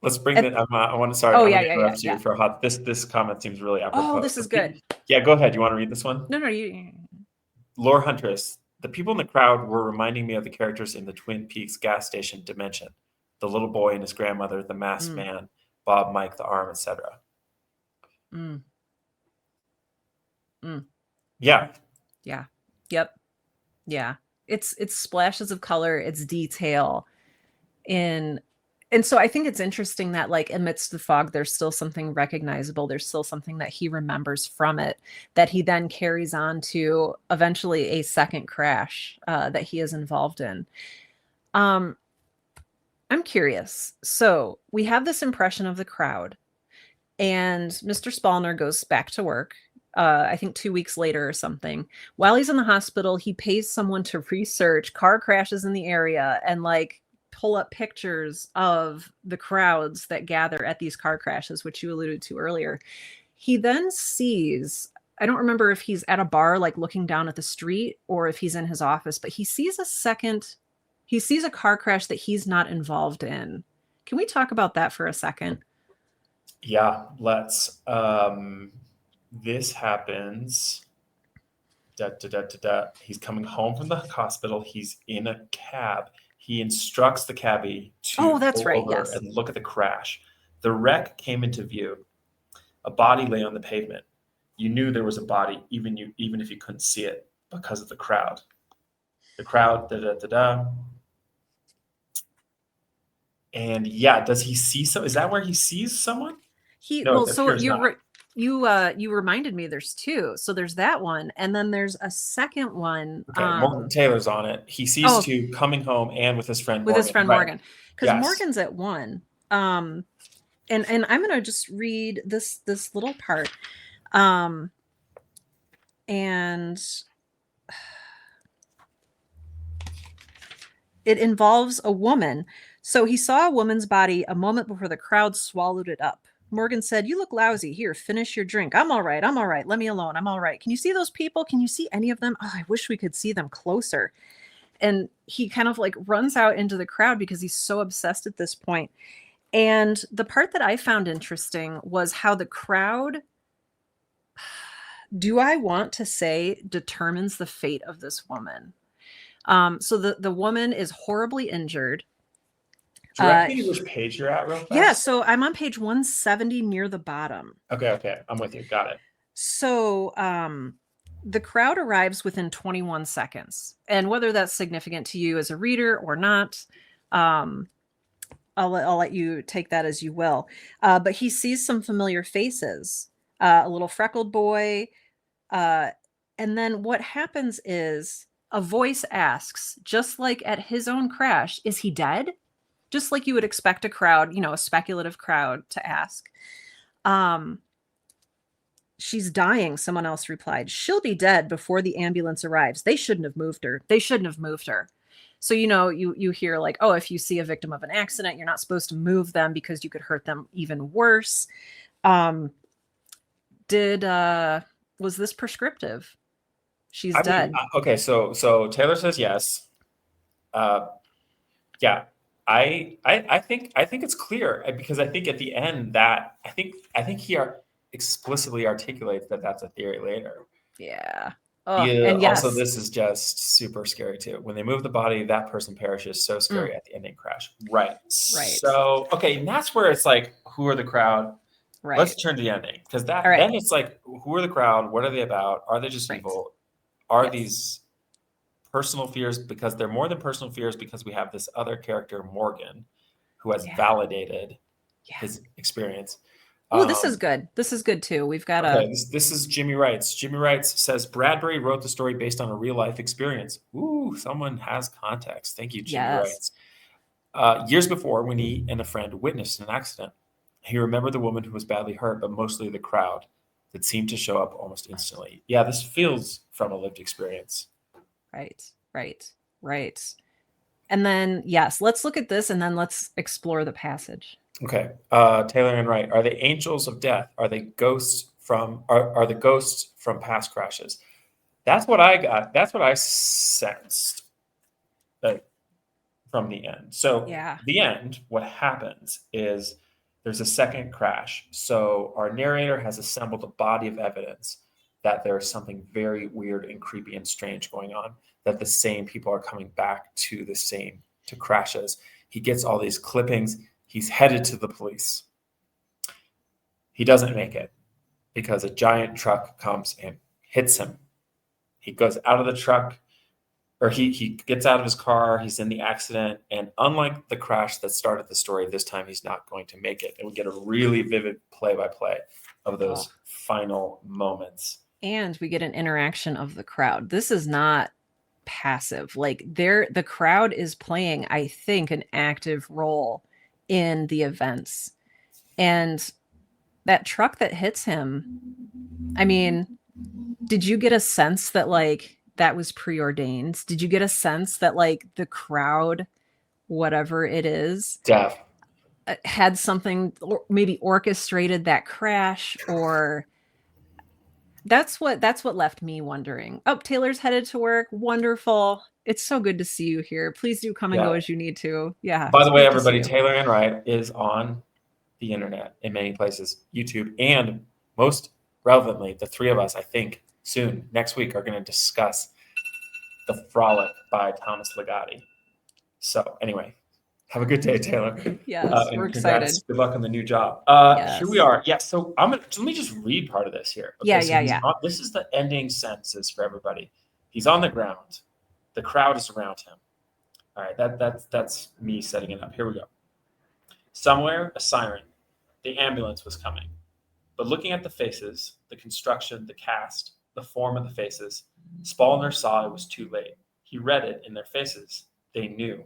Let's bring at, that. I want to. Sorry, oh, I'm yeah, going to yeah, yeah, interrupt you yeah. for hot. This comment seems really Oh, apropos. this is good. Yeah, go ahead. You want to read this one? No, no, you. Lore Huntress. The people in the crowd were reminding me of the characters in the Twin Peaks gas station Dimension. The little boy and his grandmother, the masked Mm, man, Bob, Mike, the arm, etc. mm, mm. Yeah, Yeah. Yep. Yeah. It's splashes of color, it's detail in and so I think it's interesting that like amidst the fog there's still something recognizable. There's still something that he remembers from it that he then carries on to eventually a second crash that he is involved in. Um I'm curious. So, we have this impression of the crowd and Mr. Spallner goes back to work. I think 2 weeks later or something. While he's in the hospital, he pays someone to research car crashes in the area and like pull up pictures of the crowds that gather at these car crashes, which you alluded to earlier. He then sees, I don't remember if he's at a bar, like looking down at the street, or if he's in his office, but he sees a car crash that he's not involved in. Can we talk about that for a second? yeah. Let's. This happens. Da, da, da, da, da. He's coming home from the hospital. He's in a cab. He instructs the cabbie to Oh, that's pull right. over Yes. and look at the crash. The wreck came into view. A body lay on the pavement. You knew there was a body, even if you couldn't see it, because of the crowd. The crowd, da da da da. And yeah, does he see some? Is that where he sees someone? No, it So appears not. you reminded me there's two. So there's that one, and then there's a second one. Okay, Morgan Taylor's on it. He sees Oh, two coming home and with his friend with his Morgan. friend Right. Morgan, because Yes. Morgan's at one. And I'm gonna just read this little part. Um, and it involves a woman. So he saw a woman's body a moment before the crowd swallowed it up. Morgan said, "You look lousy. Here, finish your drink. I'm all right. I'm all right. Let me alone. I'm all right. Can you see those people? Can you see any of them? Oh, I wish we could see them closer." And he kind of like runs out into the crowd because he's so obsessed at this point. And the part that I found interesting was how the crowd, do I want to say, determines the fate of this woman. So the woman is horribly injured. Directly to which page you're at, real fast? Yeah, so I'm on page 170 near the bottom. Okay, I'm with you. Got it. So the crowd arrives within 21 seconds. And whether that's significant to you as a reader or not, I'll let you take that as you will. But he sees some familiar faces, a little freckled boy. And then what happens is a voice asks, just like at his own crash, is he dead? Just like you would expect a crowd, a speculative crowd to ask. She's dying, someone else replied. She'll be dead before the ambulance arrives. They shouldn't have moved her. They shouldn't have moved her. So, you hear like, oh, if you see a victim of an accident, you're not supposed to move them because you could hurt them even worse. Was this prescriptive? She's dead. Okay, so Taylor says yes. Yeah, I think it's clear because I think at the end that I think he explicitly articulates that that's a theory later. Yeah. Oh, Yeah. And also, yes. this is just super scary too. When they move the body, that person perishes. So scary at the ending crash. Right. So okay, and that's where it's like, who are the crowd? Right. Let's turn to the ending because then it's like, who are the crowd? What are they about? Are they just evil? Are these personal fears? Because they're more than personal fears because we have this other character, Morgan, who has validated his experience. Oh, this is good. This is good too. We've got this is Jimmy Wrights. Jimmy Wrights says Bradbury wrote the story based on a real life experience. Ooh, someone has context. Thank you, Jimmy Wrights. Years before, when he and a friend witnessed an accident, he remembered the woman who was badly hurt, but mostly the crowd that seemed to show up almost instantly. Yeah, this feels from a lived experience. Right. And then, yes, let's look at this and then let's explore the passage. Okay. Taylor and Wright. Are they angels of death? Are they ghosts are the ghosts from past crashes. That's what I got. That's what I sensed from the end. So Yeah. the end, what happens is there's a second crash. So our narrator has assembled a body of evidence that there's something very weird and creepy and strange going on, that the same people are coming back to crashes. He gets all these clippings. He's headed to the police. He doesn't make it because a giant truck comes and hits him. He goes out of the truck, or he gets out of his car. He's in the accident. And unlike the crash that started the story, this time he's not going to make it. And we get a really vivid play-by-play of Oh. those final moments. And we get an interaction of the crowd. This is not passive. Like the crowd is playing, I think, an active role in the events. And that truck that hits him, I mean, did you get a sense that like that was preordained? Did you get a sense that like the crowd, whatever it is, Death. had something, or maybe orchestrated that crash? Or that's what left me wondering. Oh, Taylor's headed to work. Wonderful. It's so good to see you here. Please do come and go as you need to. Yeah. By the way, great to see everybody, you. Taylor and Wright is on the internet in many places, YouTube, and most relevantly, the three of us, I think, soon, next week, are going to discuss The Frolic by Thomas Ligotti. So anyway, have a good day, Taylor. Yes, and we're congrats. excited. Good luck on the new job. Yes. Here we are. Yeah, so let me just read part of this here. Okay, Yeah. This is the ending sentences for everybody. He's on the ground. The crowd is around him. All right, that's me setting it up. Here we go. Somewhere, a siren. The ambulance was coming. But looking at the faces, the construction, the cast, the form of the faces, Spallner saw it was too late. He read it in their faces. They knew.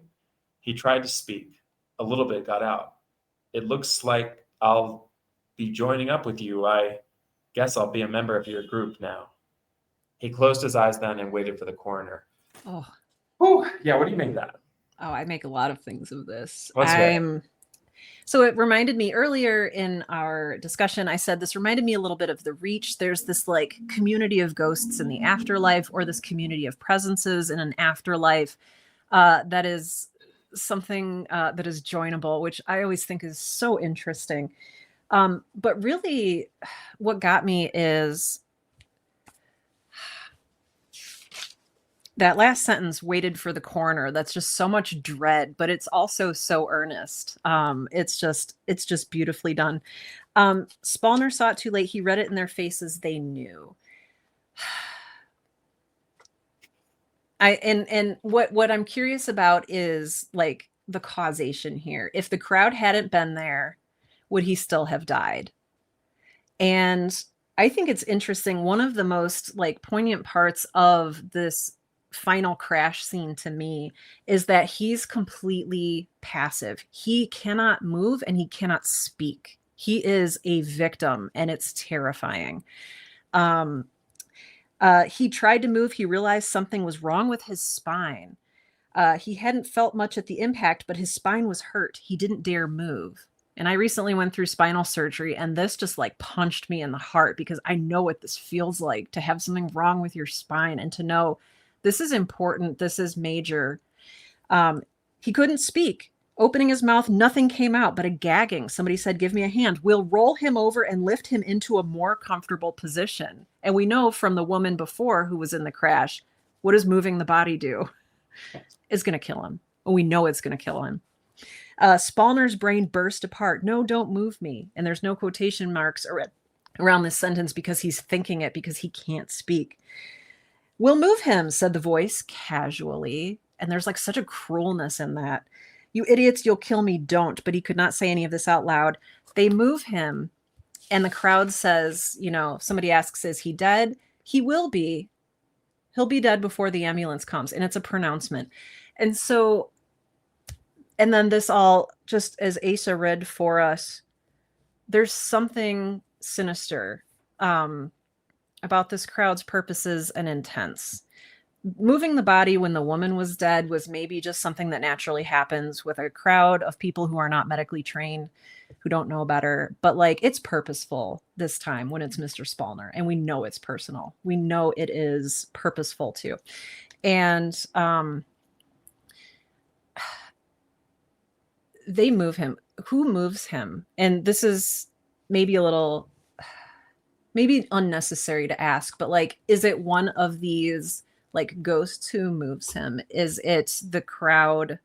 He tried to speak. A little bit got out. It looks like I'll be joining up with you. I guess I'll be a member of your group now. He closed his eyes then and waited for the coroner. Oh. Whew. Yeah, what do you make of that? Oh, I make a lot of things of this. Let's hear it. So it reminded me earlier in our discussion, I said this reminded me a little bit of The Reach. There's this like community of ghosts in the afterlife, or this community of presences in an afterlife that is something that is joinable, which I always think is so interesting. But really, what got me is that last sentence, waited for the coroner. That's just so much dread, but it's also so earnest. It's just beautifully done. Spallner saw it too late. He read it in their faces. They knew. And what I'm curious about is like the causation here. If the crowd hadn't been there, would he still have died? And I think it's interesting. One of the most like poignant parts of this final crash scene to me is that he's completely passive. He cannot move and he cannot speak. He is a victim, and it's terrifying. He tried to move. He realized something was wrong with his spine. He hadn't felt much at the impact, but his spine was hurt. He didn't dare move. And I recently went through spinal surgery, and this just like punched me in the heart, because I know what this feels like to have something wrong with your spine and to know this is important. This is major. He couldn't speak. Opening his mouth, nothing came out but a gagging. Somebody said, "Give me a hand." We'll roll him over and lift him into a more comfortable position. And we know from the woman before who was in the crash, what does moving the body do? It's going to kill him. We know it's going to kill him. Spallner's brain burst apart. "No, don't move me." And there's no quotation marks around this sentence because he's thinking it, because he can't speak. "We'll move him," said the voice casually. And there's like such a cruelness in that. "You idiots, you'll kill me, don't." But he could not say any of this out loud. They move him, and the crowd says, somebody asks, "Is he dead?" "He will be. He'll be dead before the ambulance comes." And it's a pronouncement. And so, and then this all, just as Asa read for us, there's something sinister about this crowd's purposes and intents. moving the body when the woman was dead was maybe just something that naturally happens with a crowd of people who are not medically trained, who don't know better. But like, it's purposeful this time when it's Mr. Spallner, and we know it's personal. We know it is purposeful too. And they move him. Who moves him? And this is maybe a little, maybe unnecessary to ask, but like, is it one of these like ghosts who moves him? Is it the crowd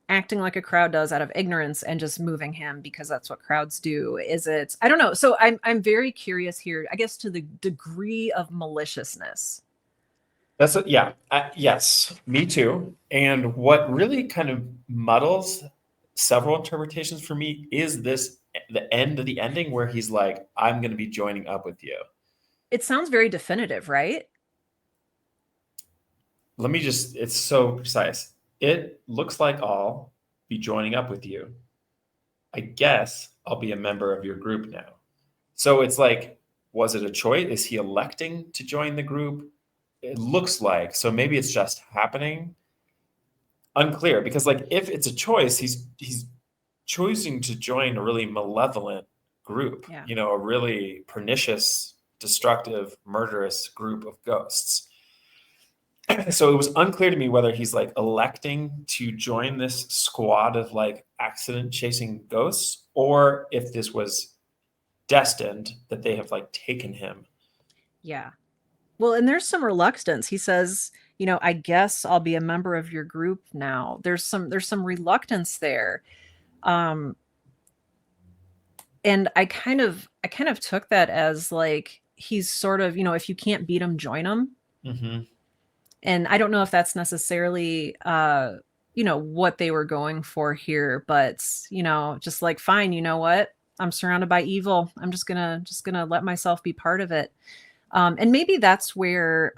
acting like a crowd does out of ignorance and just moving him because that's what crowds do? Is it, I don't know. So I'm very curious here, I guess, to the degree of maliciousness. Yeah. Yes, me too. And what really kind of muddles several interpretations for me is this the end of the ending where he's like, I'm going to be joining up with you. It sounds very definitive, right? Let me just, it's so precise. It looks like I'll be joining up with you. I guess I'll be a member of your group now. So it's like, was it a choice? Is he electing to join the group? It looks like. So maybe it's just happening. Unclear, because like if it's a choice, he's choosing to join a really malevolent group, Yeah. a really pernicious, destructive, murderous group of ghosts. So it was unclear to me whether he's like electing to join this squad of like accident chasing ghosts, or if this was destined that they have like taken him. Yeah. Well, and there's some reluctance. He says, I guess I'll be a member of your group now. There's some reluctance there. Um, and I kind of took that as like he's sort of, if you can't beat him, join him. Mm-hmm. And I don't know if that's necessarily what they were going for here, but just like, fine, you know what? I'm surrounded by evil. I'm just gonna let myself be part of it. And maybe that's where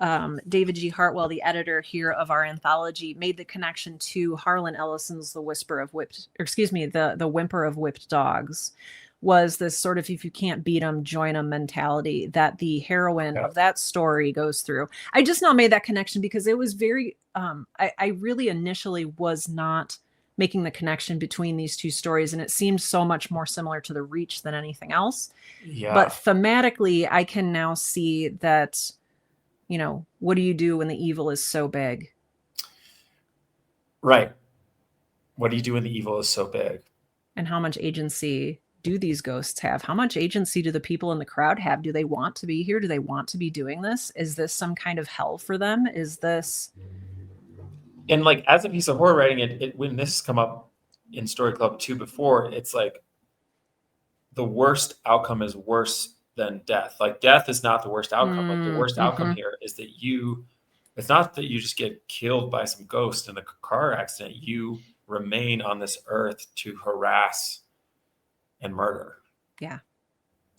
David G. Hartwell, the editor here of our anthology, made the connection to Harlan Ellison's The Whisper of Whipped, or excuse me, the Whimper of Whipped Dogs, was this sort of if you can't beat them, join them mentality that the heroine Yeah. of that story goes through. I just now made that connection because it was very, I really initially was not making the connection between these two stories, and it seemed so much more similar to The Reach than anything else. But Yeah. thematically, I can now see that, what do you do when the evil is so big? Right. What do you do when the evil is so big? And how much agency do these ghosts have? How much agency do the people in the crowd have? Do they want to be here? Do they want to be doing this? Is this some kind of hell for them? Is this. And like as a piece of horror writing, when this has come up in Story Club 2 before, it's like the worst outcome is worse than death. Like death is not the worst outcome. Like the worst outcome Mm-hmm. here is that it's not that you just get killed by some ghost in a car accident. You remain on this earth to harass and murder. Yeah.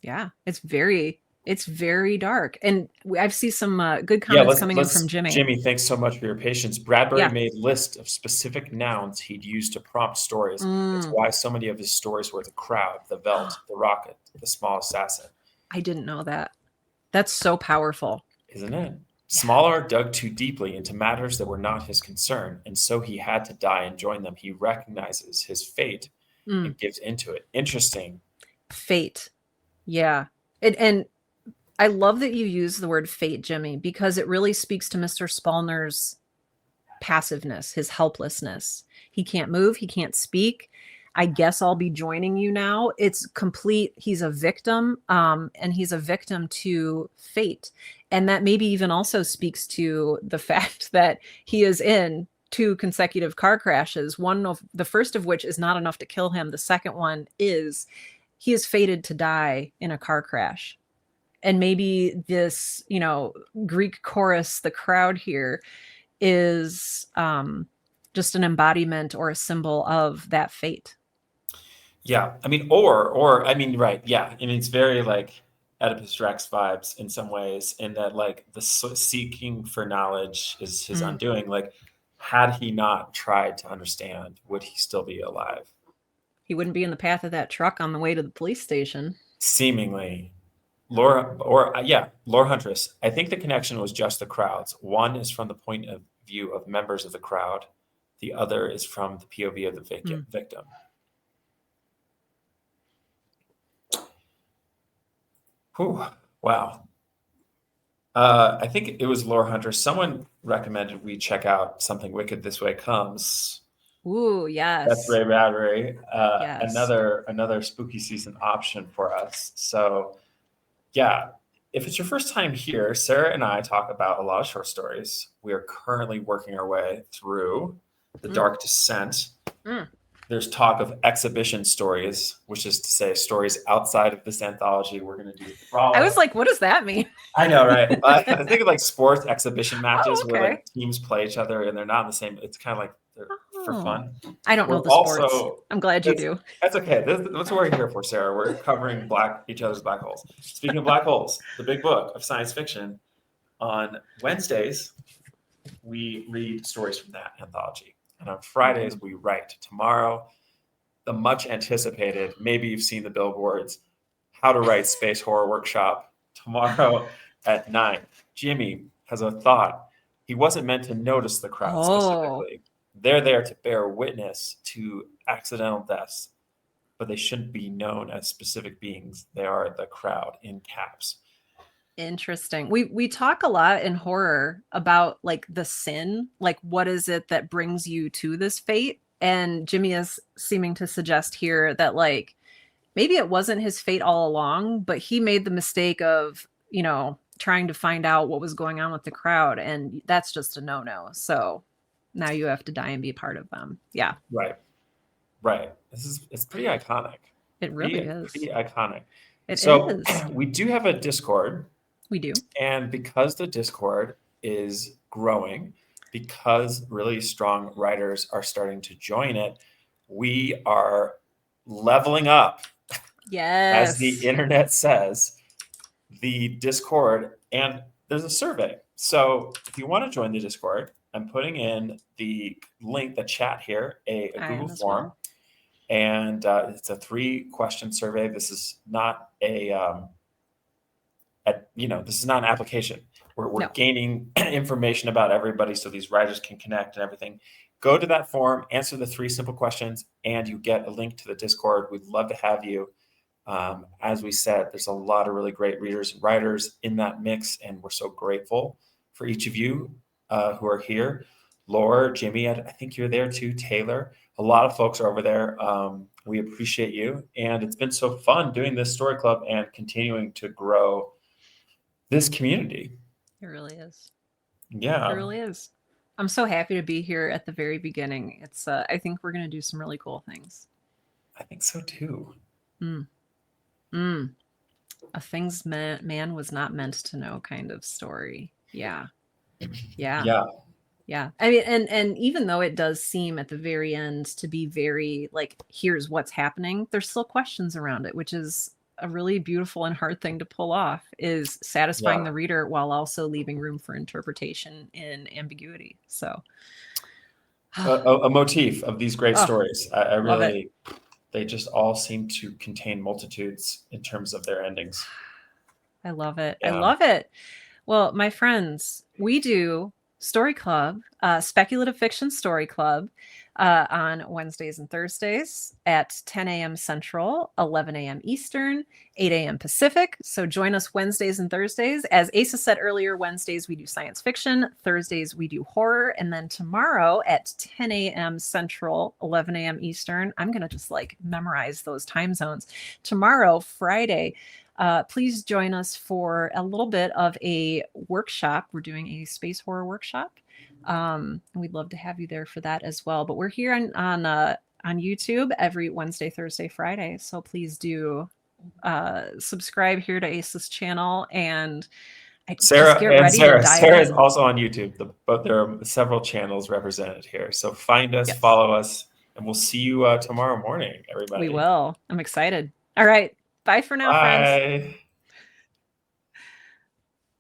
Yeah. It's very dark. And I've seen some good Yeah, comments coming in from Jimmy. Jimmy, thanks so much for your patience. Bradbury Yeah. made list of specific nouns he'd use to prompt stories. It's Mm. why so many of his stories were the crowd, the veld, the rocket, the small assassin. I didn't know that. That's so powerful. Isn't it? Yeah. Smaller dug too deeply into matters that were not his concern, and so he had to die and join them. He recognizes his fate Mm. and gives into it. Interesting. Fate. Yeah. And I love that you use the word fate, Jimmy, because it really speaks to Mr. Spallner's passiveness, his helplessness. He can't move, he can't speak. I guess I'll be joining you now. It's complete. He's a victim, and he's a victim to fate. And that maybe even also speaks to the fact that he is in two consecutive car crashes, one of the first of which is not enough to kill him. The second one is he is fated to die in a car crash. And maybe this, Greek chorus, the crowd here, is just an embodiment or a symbol of that fate. Yeah, I mean, or I mean, right? Yeah, I mean, it's very like Oedipus Rex vibes in some ways, in that like the seeking for knowledge is his Mm. undoing. Like, had he not tried to understand, would he still be alive? He wouldn't be in the path of that truck on the way to the police station. Seemingly, Lore Huntress. I think the connection was just the crowds. One is from the point of view of members of the crowd. The other is from the POV of the victim. Whew, wow. I think it was Lore Huntress. Someone recommended we check out Something Wicked This Way Comes. Ooh, That's yes. Ray Bradbury. Yes. Another spooky season option for us. So yeah, if it's your first time here, Sarah and I talk about a lot of short stories. We are currently working our way through The Dark Descent. There's talk of exhibition stories, which is to say stories outside of this anthology. We're going to do I was like, what does that mean? I know, right? I think of like sports exhibition matches okay. where like teams play each other and they're not in the same. It's kind of like they're for fun. I don't know the sports. I'm glad you do. That's okay. That's what we're here for, Sarah. We're covering each other's black holes. Speaking of black holes, the big book of science fiction. On Wednesdays, we read stories from that anthology. And on Fridays, we write. Tomorrow, the much anticipated, maybe you've seen the billboards, How to Write Space Horror Workshop. Tomorrow at 9. Jimmy has a thought. He wasn't meant to notice the crowd specifically. They're there to bear witness to accidental deaths, but they shouldn't be known as specific beings. They are the crowd in caps. Interesting. We talk a lot in horror about like the sin, like what is it that brings you to this fate? And Jimmy is seeming to suggest here that like maybe it wasn't his fate all along, but he made the mistake of, trying to find out what was going on with the crowd, and that's just a no-no. So now you have to die and be a part of them. Yeah. Right. It's pretty iconic. It really is. Pretty iconic. It is. So we do have a Discord. We do. And because the Discord is growing, because really strong writers are starting to join it, we are leveling up. Yes. As the internet says, the Discord, and there's a survey. So if you want to join the Discord, I'm putting in the link, the chat here, a Google form. Well. And it's a 3-question survey. This is not this is not an application. We're gaining information about everybody so these writers can connect and everything. Go to that form, answer the 3 simple questions, and you get a link to the Discord. We'd love to have you. As we said, there's a lot of really great readers and writers in that mix, and we're so grateful for each of you who are here. Laura, Jimmy, I think you're there too. Taylor, a lot of folks are over there. We appreciate you, and it's been so fun doing this story club and continuing to grow this community. It really is. Yeah. It really is. I'm so happy to be here at the very beginning. It's I think we're going to do some really cool things. I think so too. A things man was not meant to know kind of story. Yeah. I mean, and even though it does seem at the very end to be very like, here's what's happening, there's still questions around it, which is a really beautiful and hard thing to pull off, is satisfying the reader while also leaving room for interpretation and ambiguity. So a motif of these great stories. I really, they just all seem to contain multitudes in terms of their endings. I love it. Yeah. I love it. Well, my friends, we do Story Club, Speculative Fiction Story Club, on Wednesdays and Thursdays at 10 a.m. Central, 11 a.m. Eastern, 8 a.m. Pacific. So join us Wednesdays and Thursdays. As Asa said earlier, Wednesdays we do science fiction, Thursdays we do horror, and then tomorrow at 10 a.m. Central, 11 a.m. Eastern, I'm going to just like memorize those time zones. Tomorrow, Friday, please join us for a little bit of a workshop. We're doing a space horror workshop. We'd love to have you there for that as well. But we're here on YouTube every Wednesday, Thursday, Friday. So please do subscribe here to Ace's channel. And Sarah is also on YouTube. But there are several channels represented here. So find us, follow us, and we'll see you tomorrow morning, everybody. We will. I'm excited. All right. Bye for now, friends.